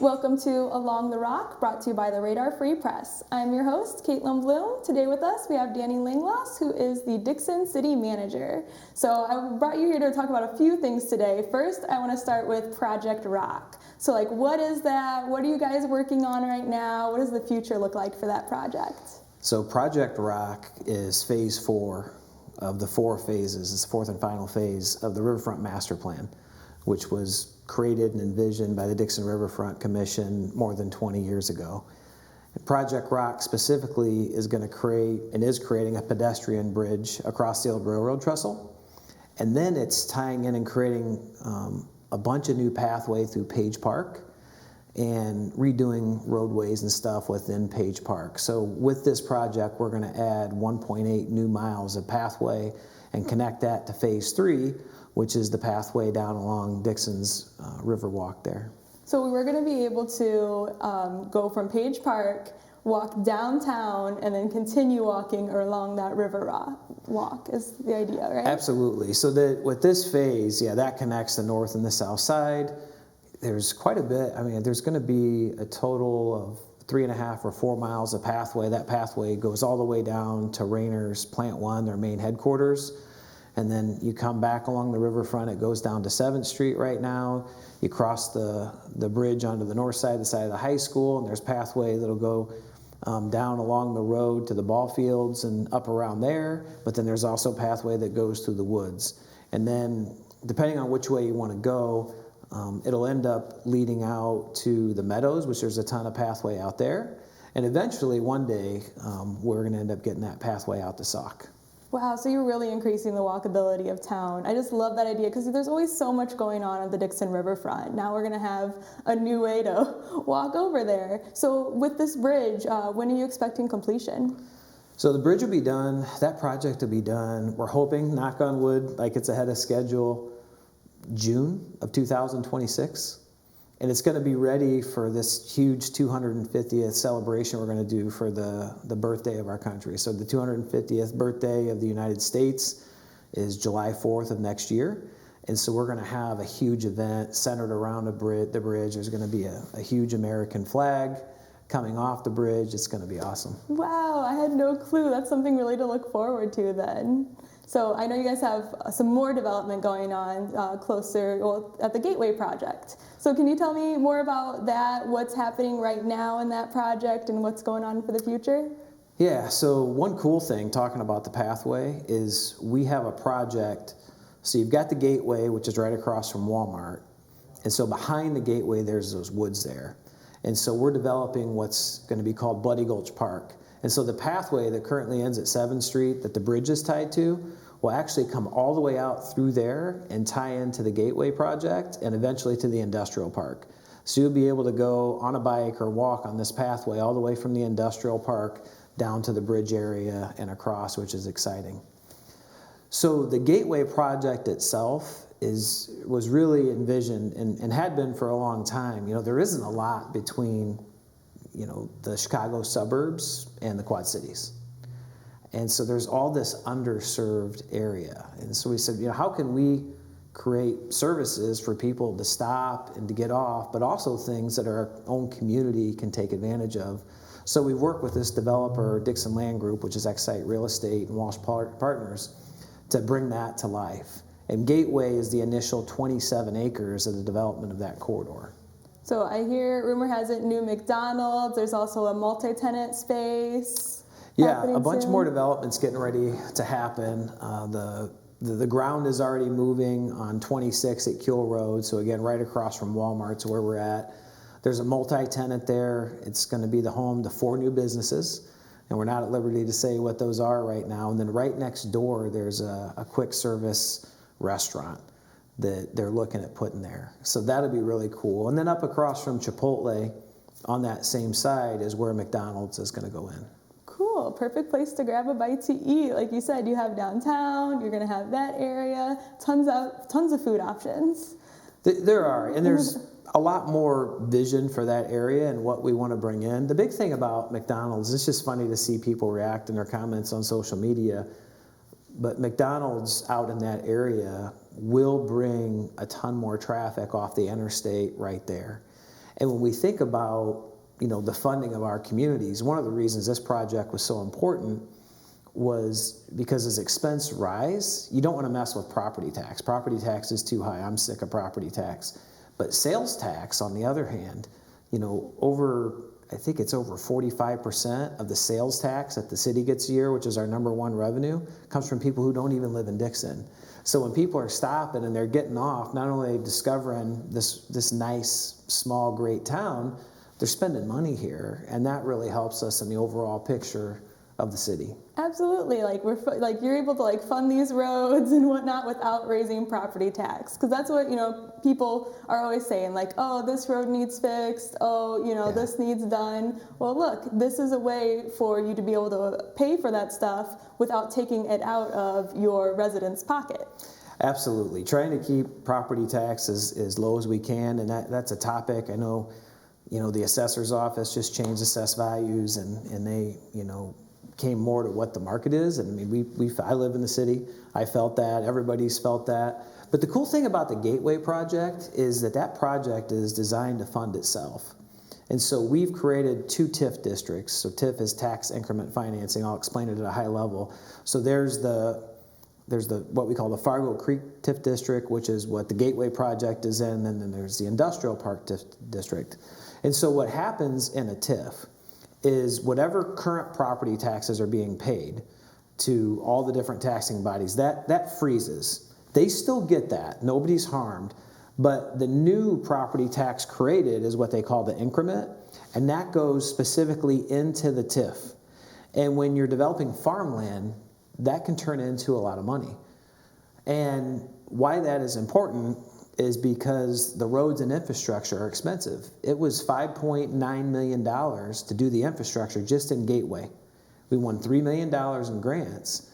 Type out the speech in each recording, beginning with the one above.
Welcome to Along the Rock, brought to you by the Radar Free Press. I'm your host, Kaitlyn Blum. Today with us, we have Danny Langloss, who is the Dixon City Manager. So I brought you here to talk about a few things today. First, I want to start with Project Rock. So what is that? What are you guys working on right now? What does the future look like for that project? So Project Rock is phase 4 of the 4 phases. It's the 4th and final phase of the Riverfront Master Plan, which was created and envisioned by the Dixon Riverfront Commission more than 20 years ago. And Project Rock specifically is going to create and is creating a pedestrian bridge across the old railroad trestle. And then it's tying in and creating a bunch of new pathway through Page Park and redoing roadways and stuff within Page Park. So with this project, we're going to add 1.8 new miles of pathway and connect that to phase 3, which is the pathway down along Dixon's river walk there. So we're going to be able to go from Page Park, walk downtown, and then continue walking along that river walk is the idea, right? Absolutely. So with this phase, that connects the north and the south side. There's quite a bit. I mean, there's going to be a total of 3.5 or 4 miles of pathway. That pathway goes all the way down to Rayner's Plant 1, their main headquarters. And then you come back along the riverfront, it goes down to 7th Street right now. You cross the bridge onto the north side, the side of the high school, and there's pathway that'll go down along the road to the ball fields and up around there. But then there's also pathway that goes through the woods. And then depending on which way you want to go, it'll end up leading out to the meadows, which there's a ton of pathway out there. And eventually one day, we're going to end up getting that pathway out to Sauk. Wow, so you're really increasing the walkability of town. I just love that idea because there's always so much going on the Dixon Riverfront. Now we're going to have a new way to walk over there. So with this bridge, when are you expecting completion? So the bridge will be done, that project will be done, we're hoping, knock on wood, like it's ahead of schedule, June of 2026. And it's going to be ready for this huge 250th celebration we're going to do for the birthday of our country. So the 250th birthday of the United States is July 4th of next year. And so we're going to have a huge event centered around the bridge. There's going to be a huge American flag coming off the bridge. It's going to be awesome. Wow, I had no clue. That's something really to look forward to then. So I know you guys have some more development going on closer at the Gateway project. So can you tell me more about that, what's happening right now in that project and what's going on for the future? Yeah, so one cool thing talking about the pathway is we have a project. So you've got the Gateway, which is right across from Walmart. And so behind the Gateway, there's those woods there. And so we're developing what's going to be called Bloody Gulch Park. And so the pathway that currently ends at 7th Street that the bridge is tied to will actually come all the way out through there and tie into the Gateway project and eventually to the industrial park. So you'll be able to go on a bike or walk on this pathway all the way from the industrial park down to the bridge area and across, which is exciting. So the Gateway project itself was really envisioned and had been for a long time. You know, there isn't a lot between, the Chicago suburbs and the Quad Cities. And so there's all this underserved area. And so we said, how can we create services for people to stop and to get off, but also things that our own community can take advantage of. So we worked with this developer, Dixon Land Group, which is Excite Real Estate and Walsh Partners, to bring that to life. And Gateway is the initial 27 acres of the development of that corridor. So I hear, rumor has it, new McDonald's, there's also a multi-tenant space. Yeah, a bunch more developments getting ready to happen. The ground is already moving on 26 at Kuehl Road, so again, right across from Walmart's where we're at. There's a multi-tenant there. It's going to be the home to 4 new businesses, and we're not at liberty to say what those are right now. And then right next door, there's a quick service restaurant that they're looking at putting there. So that'll be really cool. And then up across from Chipotle on that same side is where McDonald's is going to go in. Cool, perfect place to grab a bite to eat. Like you said, you have downtown, you're going to have that area, tons of food options. There are, and there's a lot more vision for that area and what we want to bring in. The big thing about McDonald's, it's just funny to see people react in their comments on social media, but McDonald's out in that area will bring a ton more traffic off the interstate right there. And when we think about, the funding of our communities, one of the reasons this project was so important was because as expense rise, you don't want to mess with property tax. Property tax is too high. I'm sick of property tax. But sales tax, on the other hand, I think it's over 45% of the sales tax that the city gets a year, which is our #1 revenue, comes from people who don't even live in Dixon. So when people are stopping and they're getting off, not only discovering this nice, small, great town, they're spending money here, and that really helps us in the overall picture of the city. Absolutely, like you're able to fund these roads and whatnot without raising property tax, because that's what people are always saying, oh, this road needs fixed, oh, this needs done. Well, look, this is a way for you to be able to pay for that stuff without taking it out of your resident's pocket. Absolutely, trying to keep property tax as low as we can, and that's a topic. I know, the assessor's office just changed assessed values, and they, came more to what the market is. And I mean, I live in the city. I felt that. Everybody's felt that. But the cool thing about the Gateway project is that project is designed to fund itself. And so we've created 2 TIF districts. So TIF is tax increment financing. I'll explain it at a high level. So there's the what we call the Fargo Creek TIF district, which is what the Gateway project is in, and then there's the Industrial Park TIF district. And so what happens in a TIF is whatever current property taxes are being paid to all the different taxing bodies, that freezes. They still get that. Nobody's harmed. But the new property tax created is what they call the increment, and that goes specifically into the TIF. And when you're developing farmland, that can turn into a lot of money. And why that is important is because the roads and infrastructure are expensive. It was $5.9 million to do the infrastructure just in Gateway. We won $3 million in grants,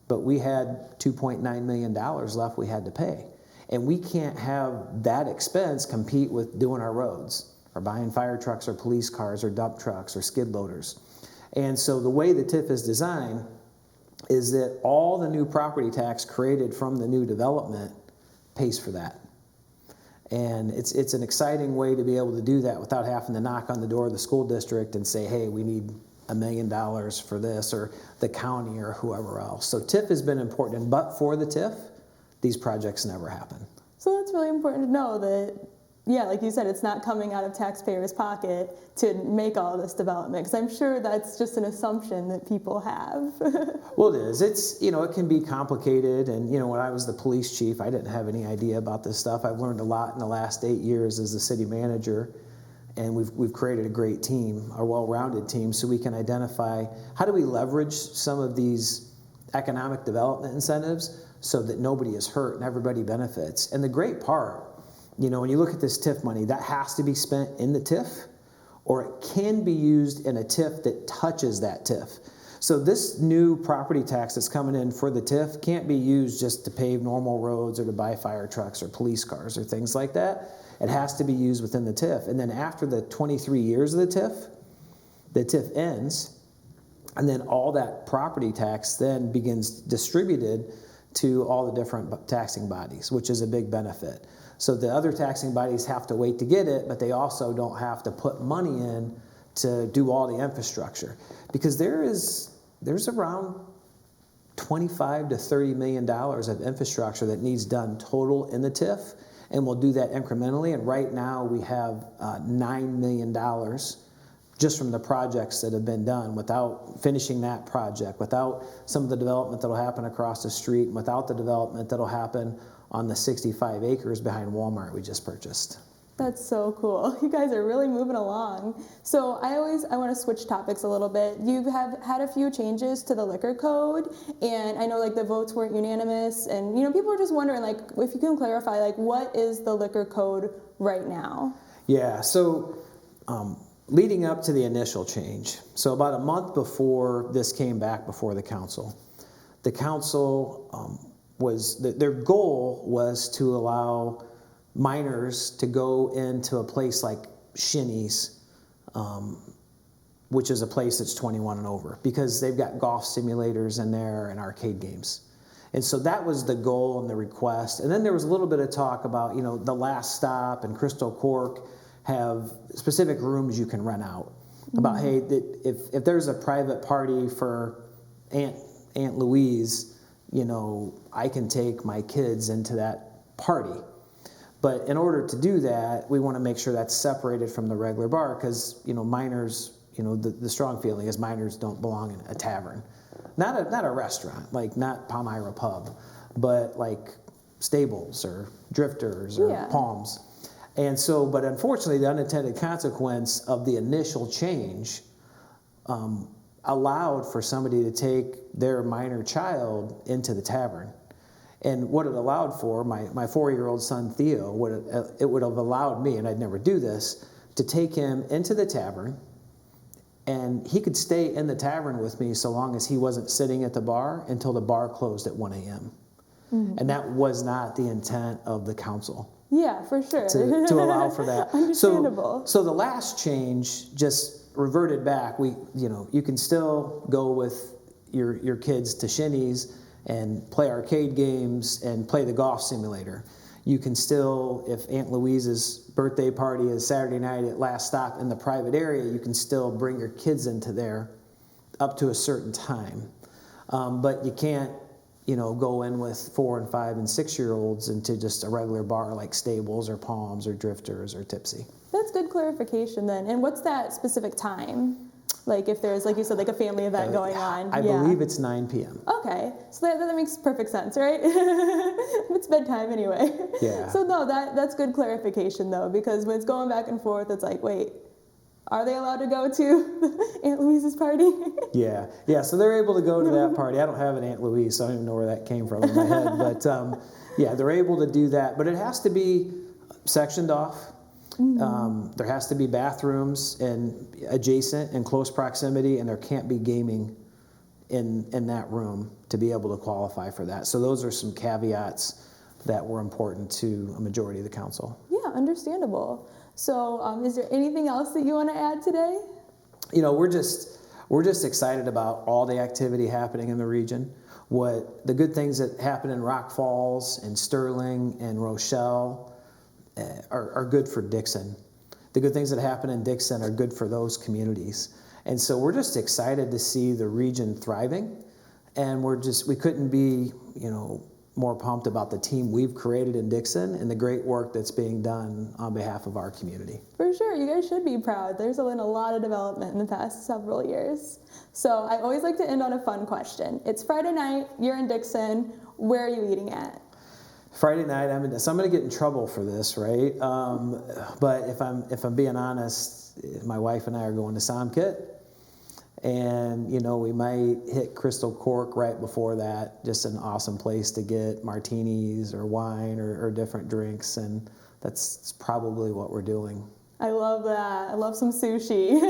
but we had $2.9 million left we had to pay. And we can't have that expense compete with doing our roads, or buying fire trucks or police cars or dump trucks or skid loaders. And so the way the TIF is designed is that all the new property tax created from the new development pays for that. And it's an exciting way to be able to do that without having to knock on the door of the school district and say, hey, we need $1 million for this, or the county or whoever else. So TIF has been important, and but for the TIF, these projects never happen. So that's really important to know that, yeah, like you said, it's not coming out of taxpayers' pocket to make all this development, because I'm sure that's just an assumption that people have. Well, it is. It's, it can be complicated, and, when I was the police chief, I didn't have any idea about this stuff. I've learned a lot in the last 8 years as the city manager, and we've created a great team, a well-rounded team, so we can identify how do we leverage some of these economic development incentives so that nobody is hurt and everybody benefits. And the great part, when you look at this TIF money, that has to be spent in the TIF, or it can be used in a TIF that touches that TIF. So this new property tax that's coming in for the TIF can't be used just to pave normal roads or to buy fire trucks or police cars or things like that. It has to be used within the TIF. And then after the 23 years of the TIF ends, and then all that property tax then begins distributed to all the different taxing bodies, which is a big benefit. So the other taxing bodies have to wait to get it, but they also don't have to put money in to do all the infrastructure. Because there's around $25 to $30 million of infrastructure that needs done total in the TIF, and we'll do that incrementally. And right now we have $9 million just from the projects that have been done, without finishing that project, without some of the development that'll happen across the street, and without the development that'll happen on the 65 acres behind Walmart we just purchased. That's so cool. You guys are really moving along. So I want to switch topics a little bit. You have had a few changes to the liquor code, and I know the votes weren't unanimous, and people are just wondering if you can clarify what is the liquor code right now? Yeah, so leading up to the initial change, so about a month before this came back before the council their goal was to allow minors to go into a place like Shinny's, which is a place that's 21 and over, because they've got golf simulators in there and arcade games. And so that was the goal and the request. And then there was a little bit of talk about, the Last Stop and Crystal Cork have specific rooms you can rent out. About, hey, if there's a private party for Aunt Louise, you know, I can take my kids into that party. But in order to do that, we want to make sure that's separated from the regular bar because, you know, minors, you know, the strong feeling is minors don't belong in a tavern. Not a restaurant, like not Palmyra Pub, but like Stables or Drifters or Palms. And so, but unfortunately, the unintended consequence of the initial change allowed for somebody to take their minor child into the tavern. And what it allowed for, my 4-year-old son Theo, it would have allowed me, and I'd never do this, to take him into the tavern, and he could stay in the tavern with me so long as he wasn't sitting at the bar until the bar closed at 1 a.m. Mm-hmm. And that was not the intent of the council. Yeah, for sure. To allow for that. Understandable. So the last change just reverted back. You can still go with your kids to Shinny's and play arcade games and play the golf simulator. You can still, if Aunt Louise's birthday party is Saturday night at Last Stop in the private area, you can still bring your kids into there up to a certain time. But you can't, go in with 4 and 5 and 6-year-olds into just a regular bar like Stables or Palms or Drifters or Tipsy. That's good clarification then. And what's that specific time? Like if there's, like you said, like a family event going on. I believe it's 9 p.m. Okay, so that makes perfect sense, right? It's bedtime anyway. Yeah. So no, that's good clarification though, because when it's going back and forth, it's like, wait, are they allowed to go to Aunt Louise's party? Yeah. So they're able to go to that party. I don't have an Aunt Louise, so I don't even know where that came from in my head. But yeah, they're able to do that. But it has to be sectioned off. Mm-hmm. There has to be bathrooms and adjacent in close proximity, and there can't be gaming in that room to be able to qualify for that. So those are some caveats that were important to a majority of the council. Yeah, understandable. So is there anything else that you want to add today? We're just excited about all the activity happening in the region. What the good things that happen in Rock Falls and Sterling and Rochelle are good for Dixon. The good things that happen in Dixon are good for those communities. And so we're just excited to see the region thriving. And we couldn't be, more pumped about the team we've created in Dixon and the great work that's being done on behalf of our community. For sure, you guys should be proud. There's been a lot of development in the past several years. So I always like to end on a fun question. It's Friday night, you're in Dixon, where are you eating at? Friday night, so I'm going to get in trouble for this, right? But if I'm being honest, my wife and I are going to Somkit. And, we might hit Crystal Cork right before that. Just an awesome place to get martinis or wine or different drinks. And that's probably what we're doing. I love that. I love some sushi.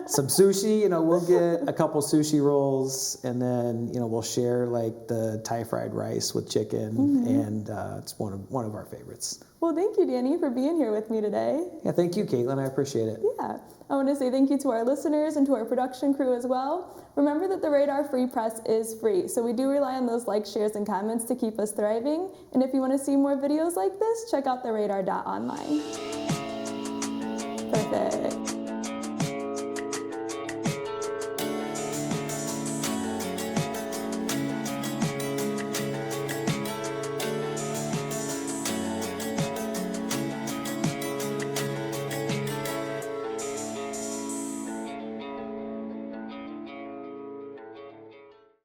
Some sushi, we'll get a couple sushi rolls, and then, we'll share like the Thai fried rice with chicken. Mm-hmm. And it's one of our favorites. Well, thank you, Danny, for being here with me today. Yeah, thank you, Kaitlyn. I appreciate it. Yeah. I want to say thank you to our listeners and to our production crew as well. Remember that the Radar Free Press is free, so we do rely on those likes, shares, and comments to keep us thriving. And if you want to see more videos like this, check out theradar.online. Perfect.